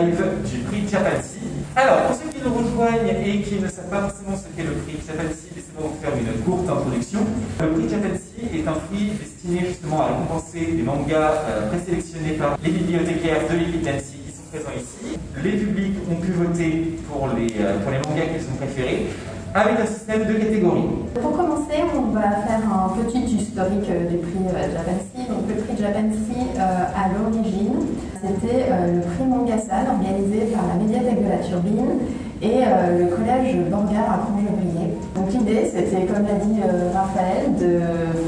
live du prix Japansi. Alors, pour ceux qui nous rejoignent et qui ne savent pas forcément ce qu'est le prix Japansi, laissez-moi vous faire une courte introduction. Le prix Japansi est un prix destiné justement à récompenser des mangas présélectionnés par les bibliothécaires de l'Épide d'Annecy qui sont présents ici. Les publics ont pu voter pour les mangas qu'ils ont préférés, avec un système de catégories. Pour commencer, on va faire un petit historique du prix Japansi. Donc, le prix Japansi, à l'origine, c'était le prix Mangasan organisé par la médiathèque de la Turbine et le collège Borgard à Crongeblier. Donc l'idée, c'était, comme l'a dit Raphaël, de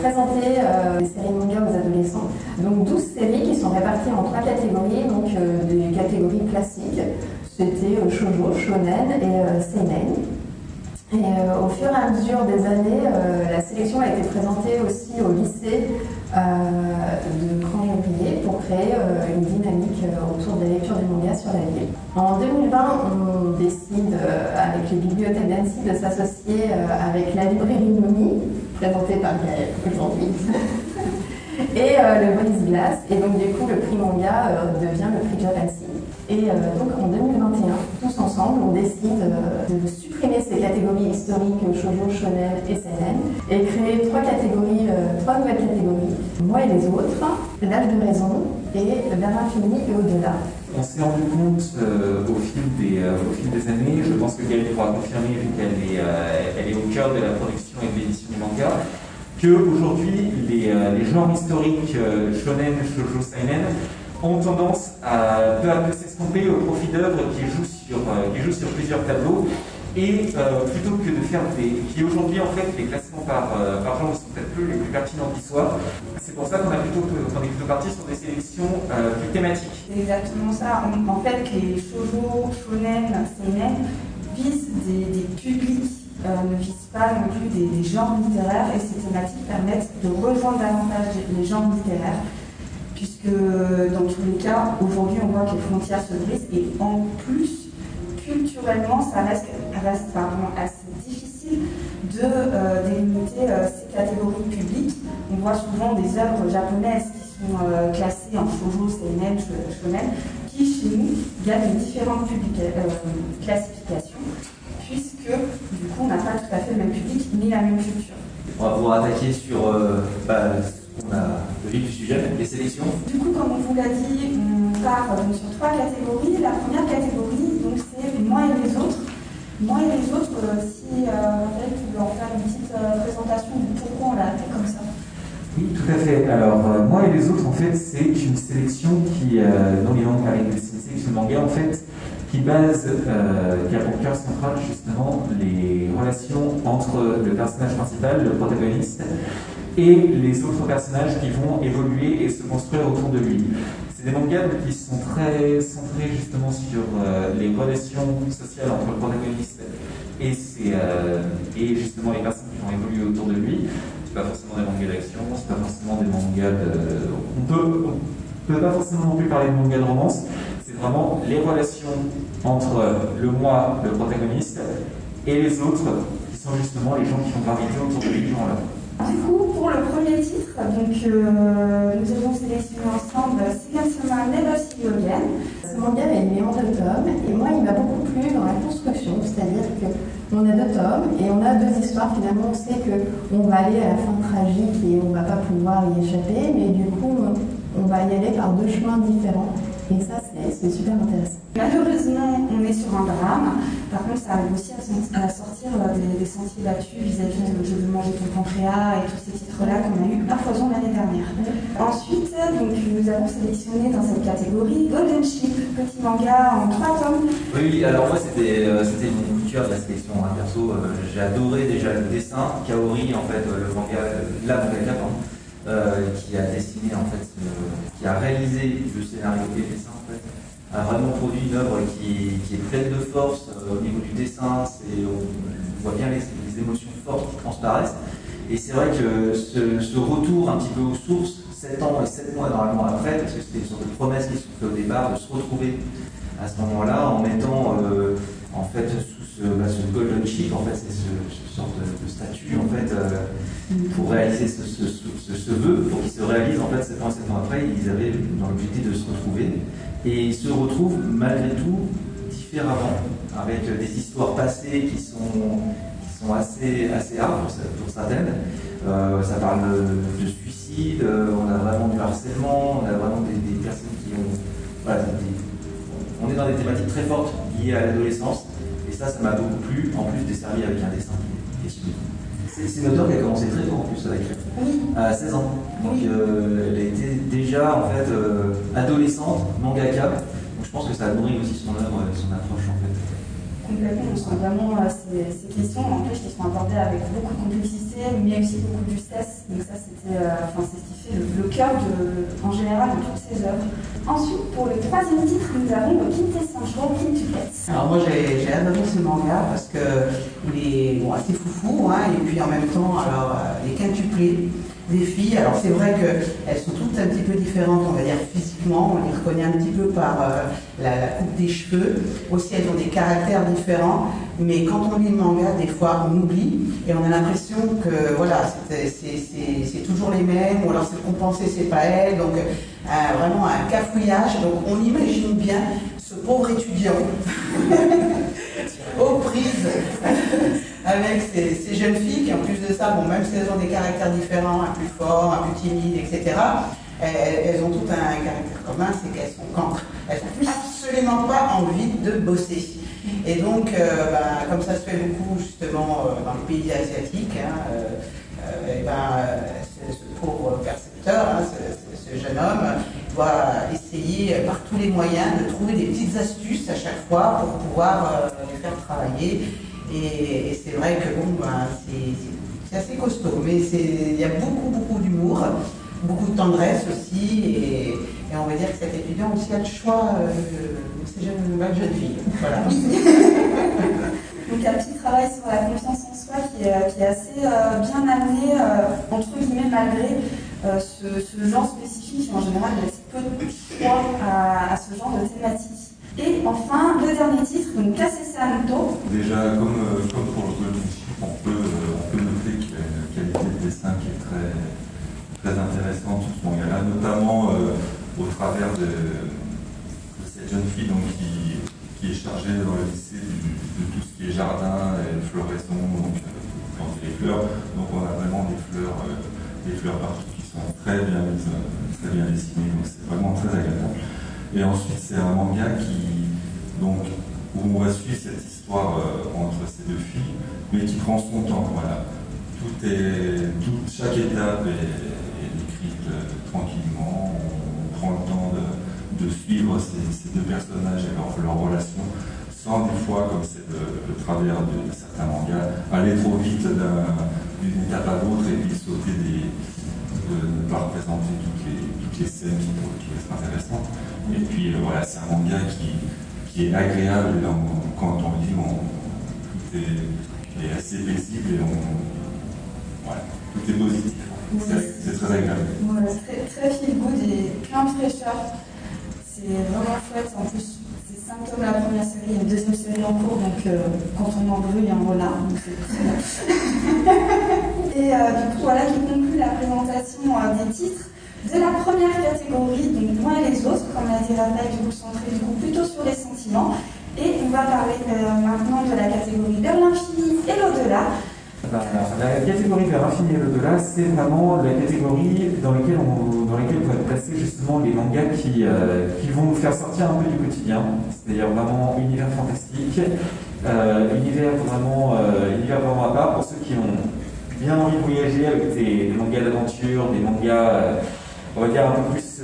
présenter des séries manga aux adolescents. Donc 12 séries qui sont réparties en 3 catégories, donc des catégories classiques. C'était shoujo, shonen et seinen. Et au fur et à mesure des années, la sélection a été présentée aussi au lycée de Crongeblier pour créer une dynamique autour des lectures des mangas sur la ville. En 2020, on décide avec les bibliothèques d'Annecy de s'associer avec la librairie Nomi, présentée par Gaël aujourd'hui, et le Brise Glace. Et donc du coup, le prix manga devient le prix Japansi. Et donc en 2021, tous ensemble, on décide de supprimer ces catégories historiques shoujo, shonen et seinen et créer 3 nouvelles catégories. Moi et les autres, l'âge de raison et vers l'infini et au-delà. On s'est rendu compte au fil des années, je pense que Gaëlle pourra confirmer vu qu'elle est au cœur de la production et de l'édition du manga, qu'aujourd'hui les genres historiques shonen, shoujo, seinen ont tendance à peu s'estomper au profit d'œuvres qui jouent sur plusieurs tableaux et plutôt que de faire qui aujourd'hui en fait les classements par genre sont peut-être peu les plus pertinents qui soient. C'est pour ça qu'on est plutôt parti sur des sélections plus thématiques. C'est exactement ça. En fait, les shoujo, shonen, seinen visent des publics, ne visent pas non plus des genres littéraires, et ces thématiques permettent de rejoindre davantage les genres littéraires. Puisque dans tous les cas, aujourd'hui, on voit que les frontières se brisent et en plus, culturellement, ça reste assez difficile de délimiter ces catégories publiques. On voit souvent des œuvres japonaises qui sont classées en shoujo, seinen, shonen, qui chez nous gagnent différentes classifications, puisque du coup, on n'a pas tout à fait le même public ni la même culture. On va pouvoir attaquer sur le vif du sujet, les sélections. Du coup, comme on vous l'a dit, on part sur 3 catégories. La première catégorie, donc, c'est moi et les autres. Moi et les autres, si Raphaël, tu veux en faire une petite présentation de pourquoi on l'a appelé comme ça. Oui, tout à fait. Alors, moi et les autres, en fait, c'est une sélection dont les mangas, c'est une sélection de manga, en fait, qui a pour cœur central justement les relations entre le personnage principal, le protagoniste, et les autres personnages qui vont évoluer et se construire autour de lui. C'est des mangas qui sont très centrés justement sur les relations sociales entre le protagoniste et justement les personnes qui vont évoluer autour de lui. C'est pas forcément des mangas d'action, c'est pas forcément des mangas de... On peut pas forcément non plus parler de mangas de romance. C'est vraiment les relations entre le moi, le protagoniste, et les autres, qui sont justement les gens qui vont graviter autour de lui durant l'œuvre. Du coup, pour le premier titre, donc, nous avons sélectionné ensemble Shigatsu-sama Never See You Again. Ce manga est en 2 tomes et moi il m'a beaucoup plu dans la construction, c'est-à-dire qu'on a 2 tomes et on a 2 histoires. Finalement, on sait qu'on va aller à la fin tragique et on ne va pas pouvoir y échapper, mais du coup on va y aller par 2 chemins différents. Et ça, c'est super intéressant. Malheureusement, on est sur un drame. Par contre, ça arrive aussi à sortir des sentiers battus vis-à-vis de Je veux manger ton pancréas et tous ces titres-là qu'on a eu à foison l'année dernière. Ensuite, donc, nous avons sélectionné dans cette catégorie Golden Ship, petit manga en 3 tomes. Oui, alors moi c'était mon coup de cœur de la sélection. Perso, j'ai adoré déjà le dessin. Kaori, en fait, le manga, la mangaka, pardon. Qui a dessiné en fait, qui a réalisé le scénario et le dessin en fait, a vraiment produit une œuvre qui est pleine de force au niveau du dessin. On voit bien les émotions fortes qui transparaissent. Et c'est vrai que ce retour un petit peu aux sources, 7 ans et 7 mois normalement après, parce que c'était une sorte de promesse qui se fait au départ, de se retrouver à ce moment-là en mettant en fait, sous ce golden sheep, en fait, c'est ce sorte de statue, en fait, pour réaliser ce vœu, pour qu'il se réalise, en fait, 7 ans après, ils avaient dans l'objectif de se retrouver. Et ils se retrouvent, malgré tout, différemment, avec des histoires passées qui sont assez hard pour certaines. Ça parle de suicide, on a vraiment du harcèlement, on a vraiment des personnes qui ont... Voilà, on est dans des thématiques très fortes liées à l'adolescence, et ça m'a beaucoup plu, en plus desservi avec un dessin qui est sublime. C'est une auteure qui a commencé très tôt en plus à écrire, à 16 ans. Donc elle a été déjà en fait adolescente, mangaka, donc je pense que ça a nourri aussi son œuvre et son approche en fait. Complètement, on sent vraiment ces questions en plus qui sont abordées avec beaucoup de complexité, mais aussi beaucoup de justesse. Donc ça, c'est ce qui fait le cœur en général de toutes ces œuvres. Ensuite, pour le troisième titre, nous avons le Quintessential Quintuplets. Alors moi, j'ai adoré ce manga parce qu'il est assez foufou, hein, et puis en même temps, alors les quintuplés des filles. Alors c'est vrai qu'elles sont toutes un petit peu différentes, on va dire physiquement, on les reconnaît un petit peu par la coupe des cheveux. Aussi, elles ont des caractères différents, mais quand on lit le manga, des fois on oublie et on a l'impression que voilà, c'est toujours les mêmes, ou alors c'est compensé, c'est pas elles, donc vraiment un cafouillage. Donc on imagine bien ce pauvre étudiant aux prises avec ces jeunes filles qui, en plus de ça, bon, même si elles ont des caractères différents, un plus fort, un plus timide, etc., elles ont tout un caractère commun, c'est qu'elles sont cancres. Elles n'ont absolument pas envie de bosser. Et donc, comme ça se fait beaucoup justement dans les pays asiatiques, ce pauvre percepteur, ce jeune homme, doit essayer par tous les moyens de trouver des petites astuces à chaque fois pour pouvoir les faire travailler. Et c'est vrai que c'est assez costaud, mais il y a beaucoup d'humour, beaucoup de tendresse aussi, et on va dire que cet étudiant aussi a le choix de ces jeunes filles. Voilà. Donc un petit travail sur la confiance en soi qui est assez bien amené, entre guillemets, malgré ce genre spécifique qui en général laisse peu de choix à ce genre de thématique. Et enfin, le dernier titre, donc Kasese Anto. Déjà, comme pour le Golden Sheep, on peut noter qu'il y a une qualité de dessin qui est très intéressante sur ce manga-là, notamment au travers de cette jeune fille donc, qui est chargée dans le lycée de tout ce qui est jardin et floraison, donc planter les fleurs. Donc on a vraiment des fleurs partout qui sont très bien dessinées, donc c'est vraiment très agréable. Et ensuite, c'est un manga où on va suivre cette histoire entre ces deux filles, mais qui prend son temps. Voilà. Chaque étape est décrite tranquillement. On prend le temps de suivre ces deux personnages et leur relation, sans des fois, comme c'est le travers de certains mangas, aller trop vite d'une étape à l'autre et puis sauter de ne pas représenter toutes les scènes qui peuvent être intéressantes. Et puis voilà, c'est un manga qui est agréable quand on le lit, tout est assez paisible et voilà, tout est positif. C'est très agréable. Voilà, très feel good et plein de fraîcheur. C'est vraiment chouette. En plus, c'est 5 tomes la première série, il y a une deuxième série en cours, donc quand on en veut, il y en a. Donc c'est très bien. Et du coup, voilà qui conclut la présentation des titres de la première catégorie, donc moi et les autres, comme l'a dit Raphaël, du coup centré plutôt sur les sentiments. Et on va parler maintenant de la catégorie vers l'infini et l'au-delà. La catégorie vers l'infini et l'au-delà, c'est vraiment la catégorie dans laquelle on va placer justement les mangas qui vont nous faire sortir un peu du quotidien, c'est-à-dire vraiment univers fantastique, univers vraiment à part pour ceux qui ont bien envie de voyager avec des mangas d'aventure, des mangas on va dire un peu plus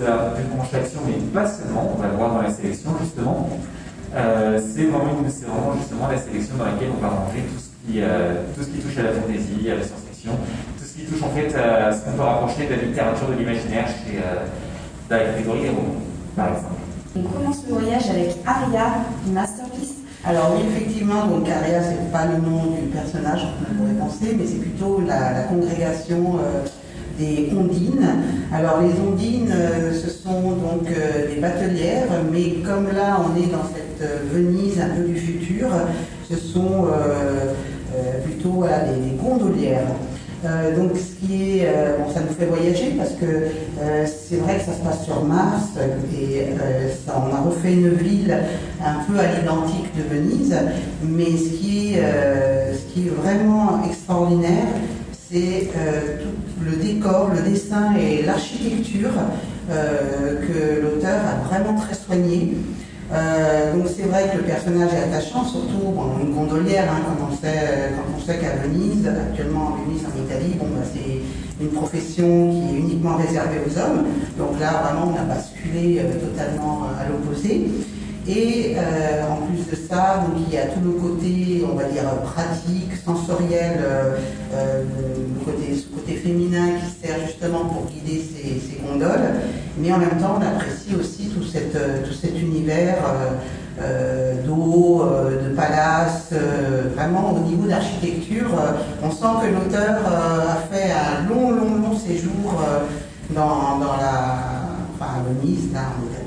branche action, mais pas seulement, on va le voir dans la sélection justement. C'est vraiment justement la sélection dans laquelle on va ranger tout ce qui touche à la fantaisie, à la science-fiction, tout ce qui touche en fait à ce qu'on peut rapprocher de la littérature de l'imaginaire dans la catégorie des romans, par exemple. On commence le voyage avec Aria, du Masterpiece. Alors oui, effectivement, donc Aria, c'est pas le nom du personnage qu'on pourrait penser, mais c'est plutôt la congrégation des ondines. Alors les ondines, ce sont donc des batelières, mais comme là on est dans cette cette Venise un peu du futur, ce sont plutôt voilà, les gondolières. Donc ce qui est, bon, ça nous fait voyager parce que c'est vrai que ça se passe sur Mars et on a refait une ville un peu à l'identique de Venise, mais ce qui est vraiment extraordinaire, c'est tout le décor, le dessin et l'architecture que l'auteur a vraiment très soigné. Donc c'est vrai que le personnage est attachant, surtout une gondolière, hein, quand on sait qu'à Venise, actuellement Venise en Italie, bon, bah, c'est une profession qui est uniquement réservée aux hommes. Donc là vraiment on a basculé totalement à l'opposé. Et en plus de ça, donc, il y a tout le côté, on va dire, pratique, sensoriel, ce côté féminin qui sert justement pour guider ces gondoles. Mais en même temps, on apprécie aussi tout cet univers d'eau, de palace. Vraiment, au niveau d'architecture, on sent que l'auteur a fait un long séjour dans Venise, là, en Italie.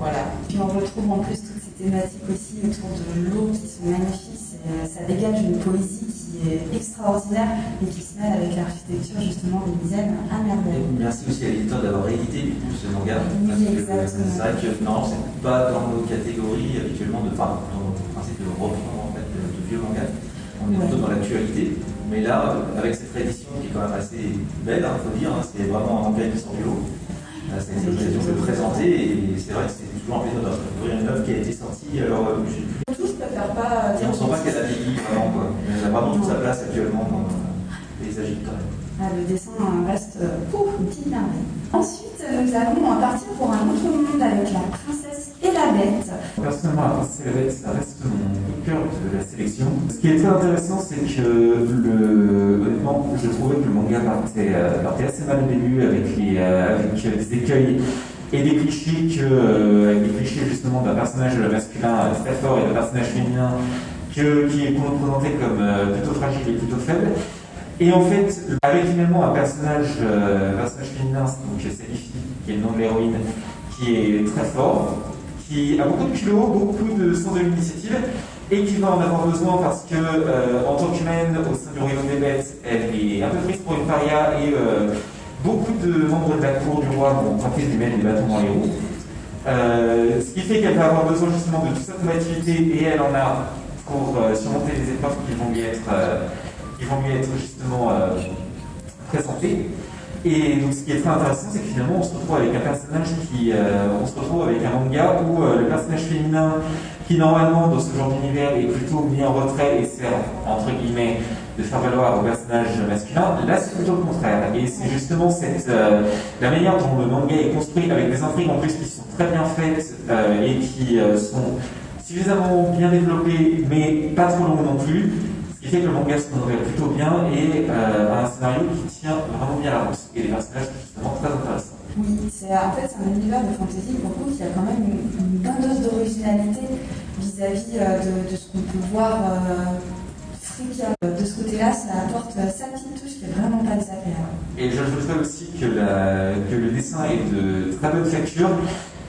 Voilà. Puis on retrouve en plus toutes ces thématiques aussi autour de l'eau qui sont magnifiques. Ça dégage une poésie qui est extraordinaire et qui se mêle avec l'architecture justement vénitienne à merveille. Merci aussi à l'éditeur d'avoir réédité ce manga. Oui, exactement. C'est vrai que non, c'est pas dans nos catégories habituellement, dans notre principe de reprendre en fait, de vieux mangas. On est plutôt dans l'actualité. Mais là, avec cette réédition qui est quand même assez belle, il faut dire, hein, c'est vraiment un manga qui sort du lot. C'est une occasion de le présenter et c'est vrai que c'est toujours un plaisir d'ouvrir une œuvre qui a été sortie. Alors, Tous ne préfèrent pas dire. on ne sent pas qu'elle a vieilli vraiment, quoi. Mais elle a vraiment toute sa place actuellement dans le paysage quand même. Le dessin reste une petite merveille. Ensuite, nous allons partir pour un autre monde avec la princesse et la bête. Personnellement, la princesse et la bête, ça reste mon coup de cœur de la sélection. Ce qui est très intéressant, c'est que honnêtement, je trouvais que le manga partait assez mal au début avec des écueils et des clichés justement d'un personnage masculin très fort et d'un personnage féminin qui est présenté comme plutôt fragile et plutôt faible. Et en fait, avec finalement un personnage féminin, donc Salifi, qui est le nom de l'héroïne, qui est très fort, qui a beaucoup de culot, beaucoup de sens de l'initiative, et qui va en avoir besoin parce que, en tant qu'humaine, au sein du royaume des bêtes, elle est un peu prise pour une paria et beaucoup de membres de la cour du roi vont tenter de lui mettre des bâtons dans les roues. Ce qui fait qu'elle va avoir besoin justement de toute sa combativité et elle en a pour surmonter les épreuves qui vont lui être justement présentées. Et donc ce qui est très intéressant, c'est que finalement on se retrouve avec un personnage on se retrouve avec un manga où le personnage féminin qui normalement dans ce genre d'univers est plutôt mis en retrait et sert entre guillemets de faire valoir au personnage masculin, là c'est plutôt le contraire. Et c'est justement la manière dont le manga est construit avec des intrigues en plus qui sont très bien faites et qui sont suffisamment bien développées mais pas trop longues non plus. Ce qui fait que le manga se développe plutôt bien et a un scénario qui tient vraiment bien la route. Et les personnages sont justement très intéressants. Oui, c'est un univers de fantasy pour le coup qui a quand même une bonne dose d'originalité vis-à-vis de ce qu'on peut voir de ce côté-là. Ça apporte sa petite touche qui est vraiment pas désagréable. Et j'ajouterais aussi que le dessin est de très bonne facture.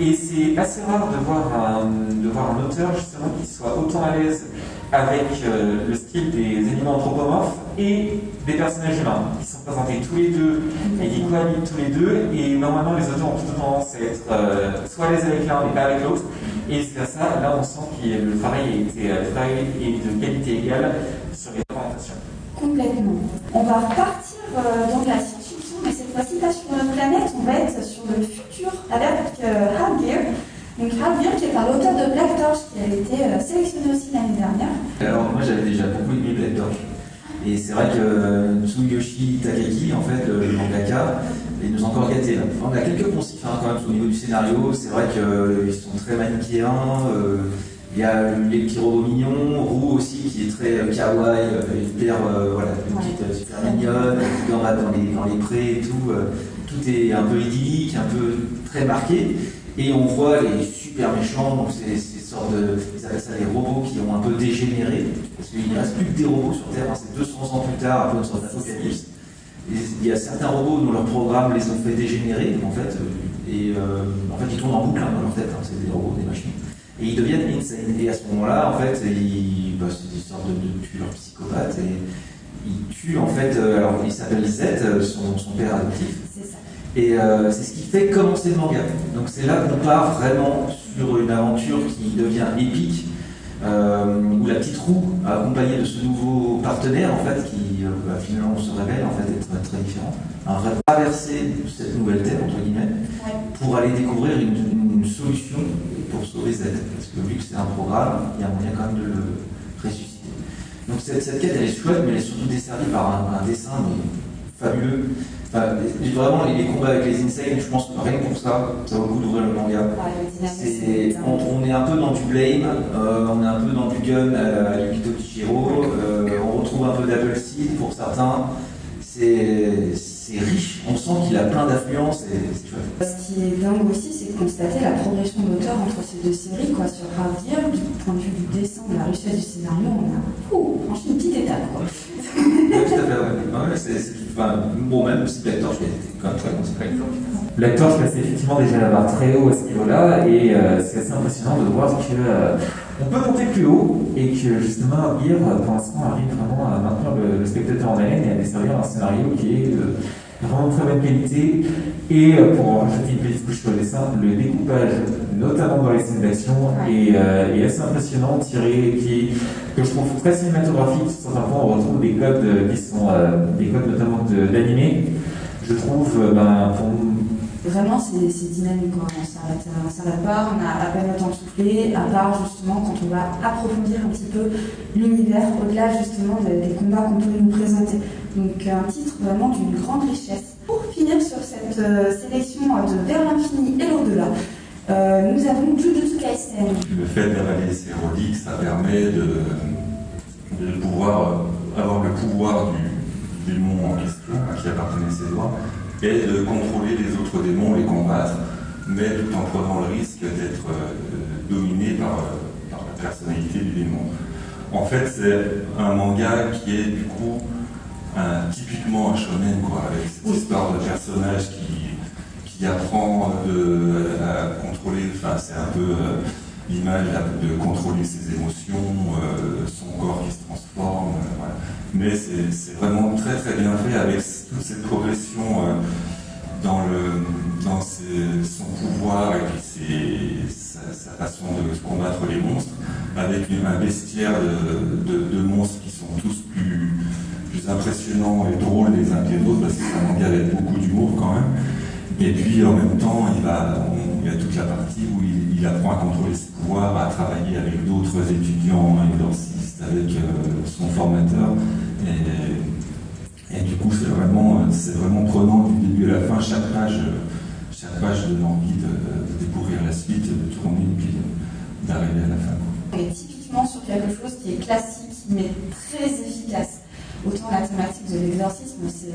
Et c'est assez rare de voir un auteur justement qui soit autant à l'aise avec le style des animaux anthropomorphes et des personnages humains qui sont présentés tous les deux et qui cohabitent tous les deux. Et normalement, les auteurs ont plutôt tendance à être soit à l'aise avec l'un mais pas avec l'autre. Et c'est à ça, là, on sent que le travail est de qualité égale sur les représentations. Complètement. On va repartir dans la science-fiction, mais cette fois-ci pas sur notre planète, on va être sur le futur avec Hal Gear. Donc Hal Gear qui est par l'auteur de Black Torch qui avait été sélectionné aussi l'année dernière. Alors moi j'avais déjà beaucoup aimé Black Torch. Et c'est vrai que Tsuyoshi Takagi, en fait, le mangaka, il nous a encore gâté là. On a quelques poncifs quand même au niveau du scénario. C'est vrai qu'ils sont très manichéens. Il y a les petits robots mignons, Roux aussi qui est très kawaii, hyper une petite super mignonne, qui dans les prés et tout. Tout est un peu idyllique, un peu très marqué. Et on voit les super méchants, donc ces sortes ils appellent ça les robots qui ont un peu dégénéré, parce qu'il ne reste plus que des robots sur Terre, c'est 200 ans plus tard, un peu une sorte d'apocalypse. Il y a certains robots dont leur programme les ont fait dégénérer, en fait, et en fait ils tournent en boucle dans leur tête, c'est des robots, des machines. et ils deviennent insane. Et à ce moment-là, en fait, c'est des sortes de tueurs psychopathes et ils tuent en fait. Alors, il s'appelle Z, son père adoptif. C'est ça. Et c'est ce qui fait commencer le manga. Donc c'est là qu'on part vraiment sur une aventure qui devient épique, où la petite roue, accompagnée de ce nouveau partenaire, en fait, qui finalement se révèle en fait être très différent, va traverser cette nouvelle terre, entre guillemets, pour aller découvrir une solution pour sauver Z. Parce que vu que c'est un programme, il y a moyen quand même de le ressusciter. Donc cette quête, elle est chouette, mais elle est surtout desservie par un dessin fabuleux. Enfin, vraiment, les combats avec les Insane, je pense que rien que pour ça, ça vaut le coup d'ouvrir le manga. On est un peu dans du Blame, on est un peu dans du Gun à Yukito Tishiro, on retrouve un peu d'Apple Seed pour certains. C'est riche, on sent qu'il a plein d'affluence et c'est chouette. Ce qui est dingue aussi, c'est de constater la progression d'auteur entre ces deux séries. Quoi. Sur Ravdir, du point de vue du dessin, de la richesse du scénario, on a franchi une petite étape. Quoi. Oui, tout à fait, bon, même si Black Torch était quand même très conséquent. Black Torch passait effectivement déjà la barre très haut à ce niveau-là, et c'est assez impressionnant de voir que on peut monter plus haut et que justement Gear pour l'instant arrive vraiment à maintenir le spectateur en haleine et à desservir un scénario qui est vraiment de très bonne qualité. Et pour rajouter une petite couche sur le dessin, le découpage, notamment dans les scènes d'action, est assez impressionnant, que je trouve très cinématographique. Sur certains points, on retrouve des codes qui sont des codes notamment d'animé. Je trouve, Vraiment, c'est dynamique, quoi. On s'arrête pas, on a à peine le temps de souffler, à part justement quand on va approfondir un petit peu l'univers, au-delà justement des combats qu'on peut nous présenter. Donc un titre vraiment d'une grande richesse. Pour finir sur cette sélection de Vers l'infini et l'au-delà, nous avons Jujutsu Kaisen. Le fait d'avaler ces reliques, ça permet de pouvoir avoir le pouvoir du démon en question qui appartenait à ses doigts, et de contrôler les autres démons, les combattre, mais tout en prenant le risque d'être dominé par la personnalité du démon. En fait, c'est un manga qui est du coup typiquement un shonen, quoi, avec cette histoire de personnage qui apprend à contrôler, enfin c'est un peu l'image de contrôler ses émotions, son corps qui se transforme, voilà. Mais c'est vraiment très très bien fait avec toute cette progression dans son pouvoir et puis sa façon de combattre les monstres, avec un bestiaire de monstres qui sont tous plus impressionnants et drôles les uns que les autres, parce que c'est un manga avec beaucoup d'humour quand même. Et puis en même temps, il y a toute la partie où il apprend à contrôler ses pouvoirs, à travailler avec d'autres étudiants, exorcistes, avec son formateur. Et du coup, c'est vraiment prenant du début à la fin. Chaque page donne envie de découvrir la suite, de tourner et puis d'arriver à la fin. On est typiquement sur quelque chose qui est classique, mais très efficace. Autant la thématique de l'exorcisme, c'est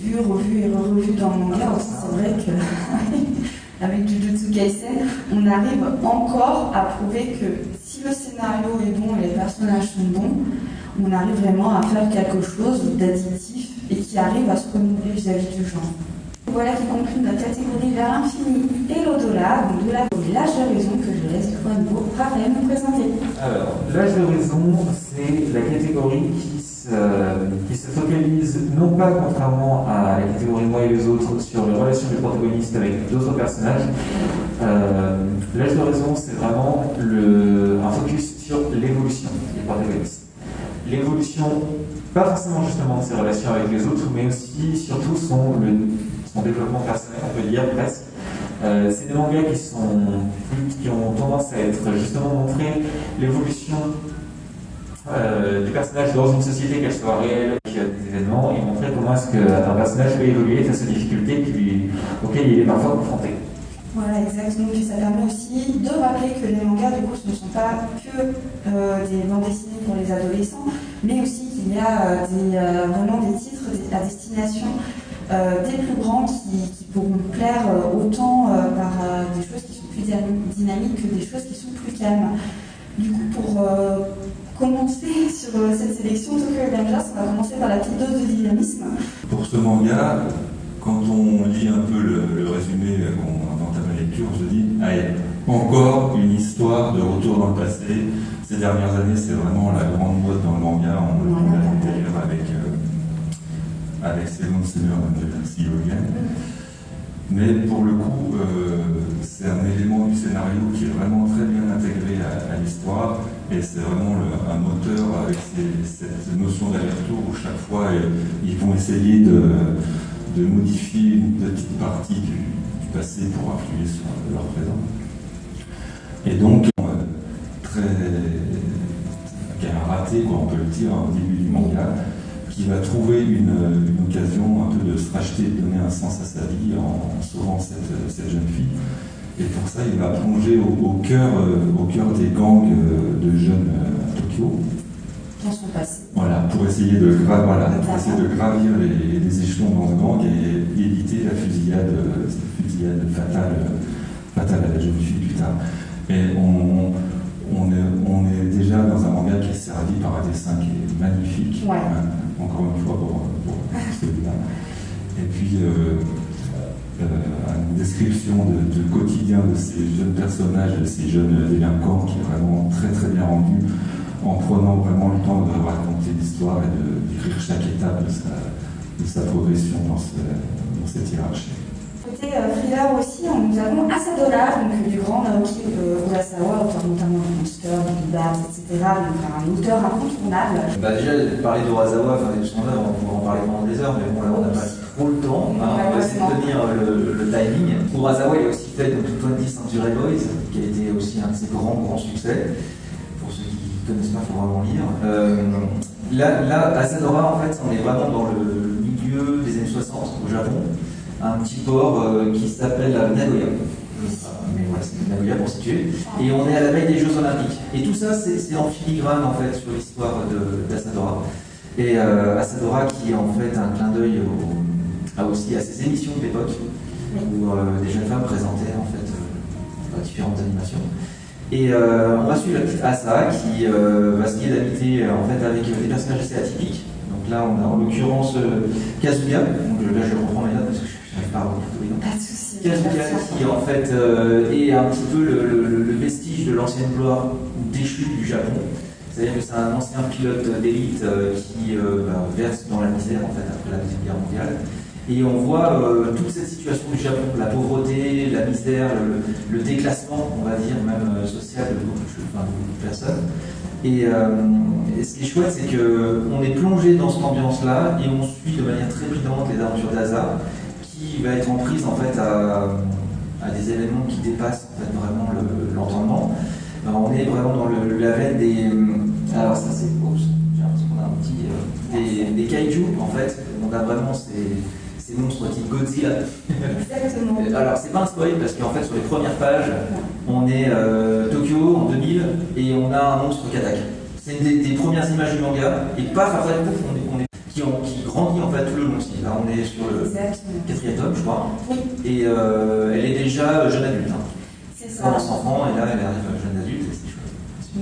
vu, revu et revu dans le manga. Autant c'est vrai que avec Jujutsu Kaisen, on arrive encore à prouver que si le scénario est bon et les personnages sont bons, on arrive vraiment à faire quelque chose d'additif et qui arrive à se renouveler vis-à-vis du genre. Voilà qui conclut notre catégorie Vers l'infini et l'au-delà, donc de l'âge de raison que je laisse du coup à nouveau Raphaël nous présenter. Alors, l'âge de raison, c'est la catégorie qui se focalise, non pas contrairement à la catégorie moi et les autres, sur les relations du protagoniste avec d'autres personnages. L'âge de raison, c'est vraiment un focus sur l'évolution du protagoniste. L'évolution, pas forcément justement de ses relations avec les autres, mais aussi, surtout, son développement personnel, on peut dire presque. C'est des mangas qui ont tendance à être justement montrer l'évolution du personnage dans une société, qu'elle soit réelle, qui a des événements, et montrer comment est-ce qu'un personnage peut évoluer face aux difficultés auxquelles il est parfois confronté. Voilà, exactement. Donc ça permet aussi de rappeler que les mangas, du coup, ce ne sont pas que des bandes dessinées pour les adolescents, mais aussi qu'il y a vraiment des titres à destination des plus grands qui pourront plaire autant par des choses qui sont plus dynamiques que des choses qui sont plus calmes. Du coup, pour commencer sur cette sélection Tokyo Revengers, on va commencer par la petite dose de dynamisme. Pour ce manga, quand on lit un peu le résumé qu'on entame la lecture, on se dit, encore une histoire de retour dans le passé. Ces dernières années, c'est vraiment la grande mode dans le manga. On l'a vu d'ailleurs avec Sailor Moon See You Again. Mais pour le coup, c'est un élément du scénario qui est vraiment très bien intégré à l'histoire, et c'est vraiment un moteur avec cette notion d'aller-retour où chaque fois ils vont essayer de modifier une petite partie du passé pour influer sur leur présent. Et donc, qui a raté, quoi, on peut le dire, au début du manga, qui va trouver une occasion un peu de se racheter, de donner un sens à sa vie en sauvant cette jeune fille. Et pour ça, il va plonger au cœur des gangs de jeunes à Tokyo. Dans son passé. Voilà, pour essayer de gravir les échelons dans ce gang et éviter la fusillade fatale à la jeune fille plus tard. Et on est déjà dans un manga qui est servi par un dessin qui est magnifique, ouais. Encore une fois pour celui-là. Et puis une description de quotidien de ces jeunes personnages, de ces jeunes délinquants qui est vraiment très très bien rendu, en prenant vraiment le temps de raconter l'histoire et de décrire chaque étape de sa progression dans cette hiérarchie. Côté thriller aussi, nous avons Asadora, donc du grand Naoki Urasawa, auteur notamment de Monster, de Bibars, etc. Donc un auteur incontournable. Déjà, parler d'Urasawa, de son œuvre, on pourrait en parler pendant des heures, mais bon, là on n'a pas trop le temps. On va essayer de tenir le timing. Urasawa, il a aussi fait 20 Century Boys, qui a été aussi un de ses grands succès. Pour ceux qui ne connaissent pas, il faut vraiment lire. Là, Asadora, en fait, on est vraiment dans le milieu des années 60 au Japon. Un petit port qui s'appelle Nagoya. Mais voilà, c'est Nagoya pour situer. Et on est à la veille des Jeux Olympiques. Et tout ça, c'est en filigrane en fait sur l'histoire d'Asadora. Et Asadora qui est en fait un clin d'œil aussi à ces émissions de l'époque où des jeunes femmes présentaient en fait différentes animations. Et on va suivre la petite Asa qui va se lier d'amitié en fait avec des personnages assez atypiques. Donc là, on a en l'occurrence Kazuya. Donc là, je reprends mes notes parce que je n'arrive pas à revenir tous les noms. Pas de soucis. Kazuya qui en fait est un petit peu le vestige de l'ancienne gloire déchue du Japon. C'est-à-dire que c'est un ancien pilote d'élite qui verse dans la misère en fait après la Deuxième Guerre mondiale. Et on voit toute cette situation du Japon, la pauvreté, la misère, le déclassement, on va dire, même social de beaucoup de personnes. Et ce qui est chouette, c'est qu'on est plongé dans cette ambiance-là et on suit de manière très brillante les aventures d'Asa, qui va être en prise en fait à des événements qui dépassent en fait vraiment l'entendement. On est vraiment dans la veine des. Alors ça c'est. J'ai l'impression qu'on a un petit. Des kaiju en fait. On a vraiment ces monstres type Godzilla. Exactement. Alors c'est pas un spoil parce qu'en fait sur les premières pages, on est Tokyo en 2000 et on a un monstre qui attaque. C'est une des premières images du manga et paf après pouf, qui grandit en fait tout le long aussi. Là on est sur le 4e tome je crois. Oui. Et elle est déjà jeune adulte. C'est ça. Elle a 100 ans et là elle arrive jeune adulte et c'est chouette.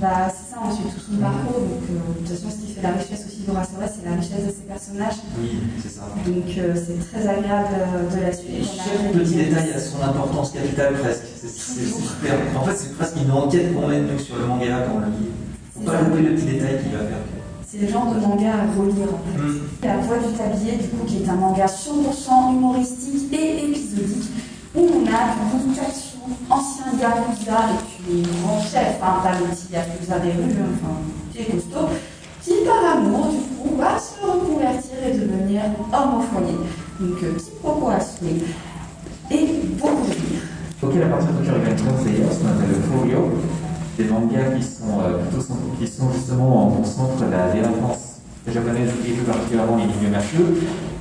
Bah, c'est ça, on suit tout son parcours. Donc, de toute façon, ce qui fait la richesse aussi d'Urasawa, c'est la richesse de ses personnages. Oui, c'est ça. Donc, c'est très agréable de la suivre. Chaque petit détail a son importance capitale presque. C'est super. En fait, c'est presque une enquête qu'on mène nous sur le manga quand on le lit. Faut pas louper le petit détail qui va faire. C'est le genre de manga à relire en fait. La Voix du Tablier, du coup, qui est un manga 100% humoristique et épisodique, où on a une action ancien Yakuza et puis grand chef, pas le petit Yakuza des rues, qui est costaud, qui par amour, du coup, va se reconvertir et devenir homme au foyer. Donc, quiproquo à souhait. Et beaucoup de rire. Ok, la partie de Tokyo Revengers, d'ailleurs, ce qu'on appelle le Furio, des mangas qui sont justement en concentre la délinquance japonaise et plus particulièrement les milieux mafieux,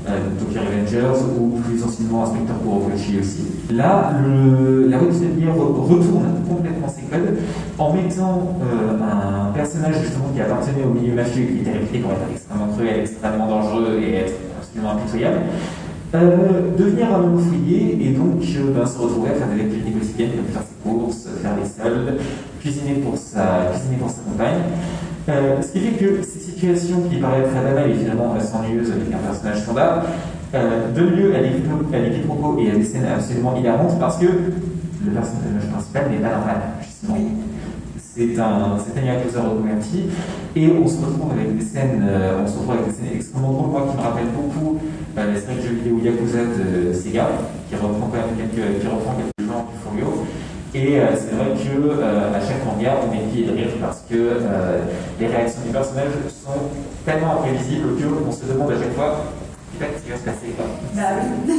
Tokyo Revengers ou plus anciennement Inspecteur Kurokochi aussi. Là, la Voix du Tablier retourne complètement ses codes en mettant un personnage justement qui appartenait au milieu mafieux qui était réputé pour être extrêmement cruel, extrêmement dangereux et être absolument impitoyable. Devenir un homme fouillé et donc se retrouver à faire des activités quotidiennes comme faire ses courses, faire les soldes, cuisiner pour sa compagne. Ce qui fait que ces situations qui paraissent très banales et finalement s'ennuyeuses avec un personnage standard donnent lieu à des quiproquos et à des scènes absolument hilarantes parce que le personnage principal n'est pas normal, justement. C'est un yakuza reconverti, et on se retrouve avec des scènes, extrêmement drôles, moi qui me rappellent beaucoup les séries de jeux vidéo Yakuza de Sega, qui reprend quand même quelques genres du Furio. Et c'est vrai que à chaque manga, on est pieds de rire parce que les réactions du personnage sont tellement imprévisibles qu'on se demande à chaque fois ce qui va se passer. Bah oui.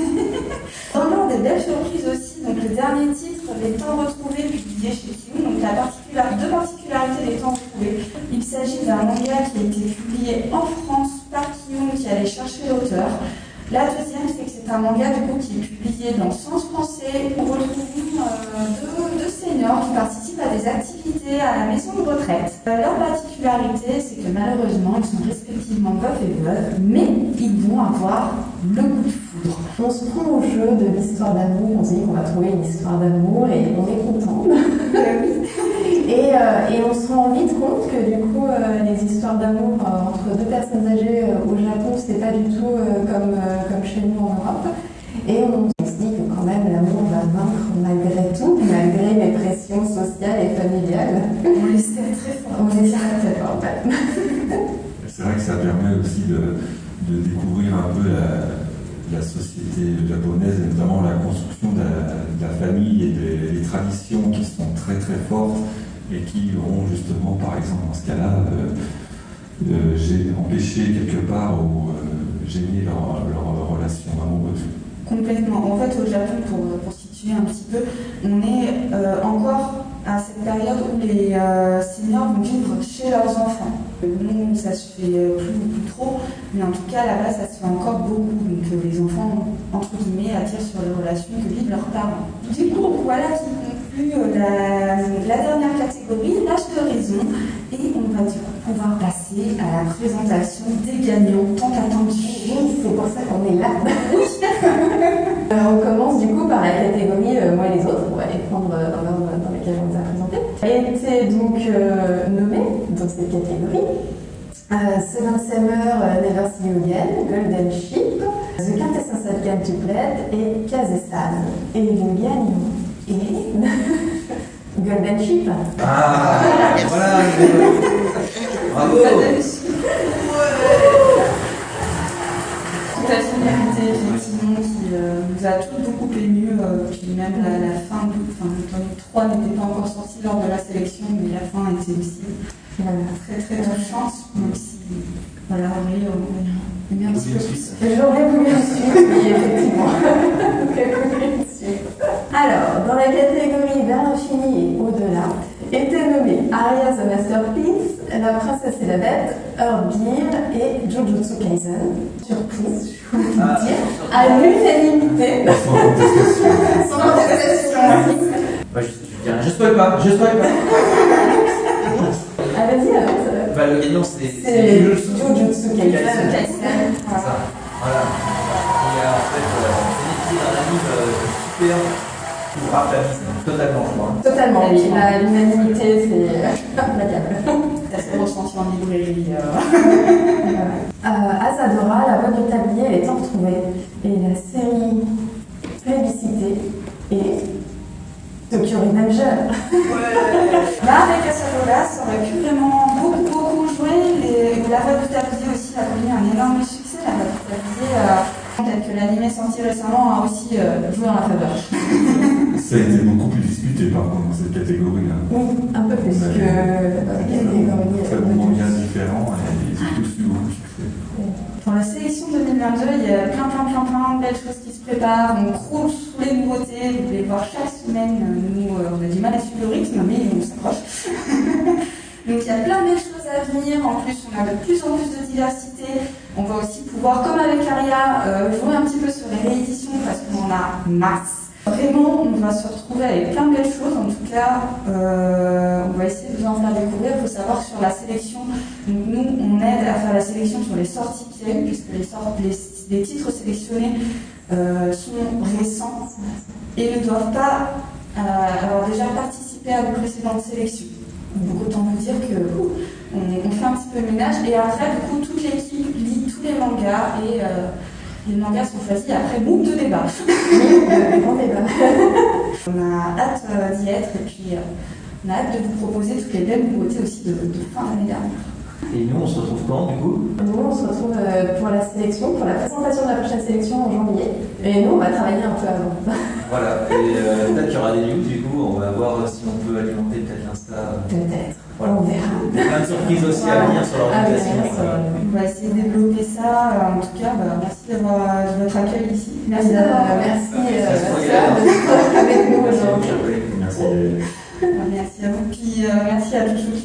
Vraiment des belles surprises aussi. Donc le dernier titre, Les Temps Retrouvés, publié chez Kiun. Donc deux particularités des Temps Retrouvés. Il s'agit d'un manga qui a été publié en France par Kiun, qui allait chercher l'auteur. La deuxième, c'est que c'est un manga du coup qui est publié dans Sens Français. On retrouve deux seniors qui participent à des activités à la maison de retraite. Leur particularité, c'est que malheureusement, ils sont respectivement veufs et veuves, mais ils vont avoir le coup de foudre. On se prend au jeu de l'histoire d'amour, on se dit qu'on va trouver une histoire d'amour et on est content. Et on se rend vite compte que du coup, les histoires d'amour entre deux personnes âgées au Japon, c'est pas du tout comme chez nous en Europe. Et on se dit que quand même l'amour va vaincre malgré tout, malgré les pressions sociales et familiales. On les sait très fort. On les sait très fort. C'est vrai que ça permet aussi de découvrir un peu la société japonaise, et notamment la construction de la famille et des traditions qui sont très très fortes et qui auront justement, par exemple dans ce cas-là, empêché quelque part ou gêné leur relation amoureuse. Complètement. En fait, au Japon, pour situer un petit peu, on est encore à cette période où les seniors vont vivre chez leurs enfants. Nous, ça se fait plus trop, mais en tout cas, là-bas, ça se fait encore beaucoup. Donc, les enfants, entre guillemets, attirent sur les relations que vivent leurs parents. Du coup, voilà qui conclut la dernière catégorie, l'âge de raison. Et on va du coup pouvoir passer à la présentation des gagnants tant attendus. Oui, c'est pour ça qu'on est là. On commence du coup par la catégorie moi et les autres. On va les prendre dans l'ordre dans lequel on nous a présenté. Elle était donc nommée dans cette catégorie Seven Summer, Never See You Again, Golden Ship, The Quintessential Quintuplet et Kaze-san. Et le gagnant est Golden Ship. Ah, voilà. Bravo. Tout à fait mérité, effectivement, qui nous a tous beaucoup ému. Puis même la fin, le tome 3 n'était pas encore sorti lors de la sélection, mais la fin était aussi très très touchante. Même si, voilà, Aurélie, on aimait un petit peu plus. J'aurais voulu le suivre, oui, effectivement. J'aurais voulu le suivre. Alors, dans la catégorie Vers l'infini et au-delà, étaient nommés Aria the Masterpiece, La Princesse et la Bête, Earthgear et Jujutsu Kaisen. Surprise, je peux vous dire, à l'unanimité. Sans contestation. Bah, je spoil pas. Ah, vas-y, alors. Bah, le gagnant, c'est Jujutsu Kaisen. C'est ça. Voilà. Et en fait, c'est un anime super pour Artemis, totalement, je crois. Totalement, oui. L'unanimité, c'est implacable. Ça s'est ressenti en librairie. Asadora, la bonne tablier, elle est en retrouvée. Et la série plébiscitée est Tokyo Revenger. Là, avec Asadora, ça aurait pu vraiment beaucoup jouer. La voix du tablier aussi a connu un énorme succès. La voix du tablier, peut-être que l'anime sorti récemment a aussi joué en la faveur. Ça a été beaucoup plus discuté par contre dans cette catégorie-là. Oui, un peu plus que la catégorie. Très bon bien différent et ils ont tous eu beaucoup de succès. Pour la sélection 2022, il y a plein de belles choses qui se préparent. On croule sous les nouveautés. Vous pouvez voir chaque semaine. Nous, on a du mal à suivre le rythme, mais on s'accroche. Donc il y a plein de belles choses à venir. En plus, on a de plus en plus de diversité. On va aussi pouvoir, comme avec Aria, jouer un petit peu sur les rééditions parce qu'on en a masse. Vraiment, on va se retrouver avec plein de belles choses. En tout cas, on va essayer de vous en faire découvrir. Il faut savoir que sur la sélection, donc nous, on aide à faire la sélection sur les sorties qui viennent, puisque les titres sélectionnés sont récents et ne doivent pas avoir déjà participé à nos précédentes sélections. Donc autant vous dire qu'on fait un petit peu le ménage. Et après, du coup, toute l'équipe lit tous les mangas et Les mangas sont choisis après beaucoup de débats. Grand débat. On a hâte d'y être et puis on a hâte de vous proposer toutes les belles nouveautés aussi de fin d'année dernière. Et nous, on se retrouve quand, du coup? Nous, on se retrouve pour la sélection, pour la présentation de la prochaine sélection en janvier. Et nous, on va travailler un peu avant. Voilà, et peut-être qu'il y aura des news, du coup, on va voir si on peut alimenter peut-être l'Insta. Peut-être. Voilà. On verra. Il y a plein de surprises aussi à venir sur l'organisation. On va essayer de développer ça. En tout cas, merci de votre accueil ici. Merci d'avoir avec nous aujourd'hui. Merci. Merci à vous. Puis merci à tous ceux qui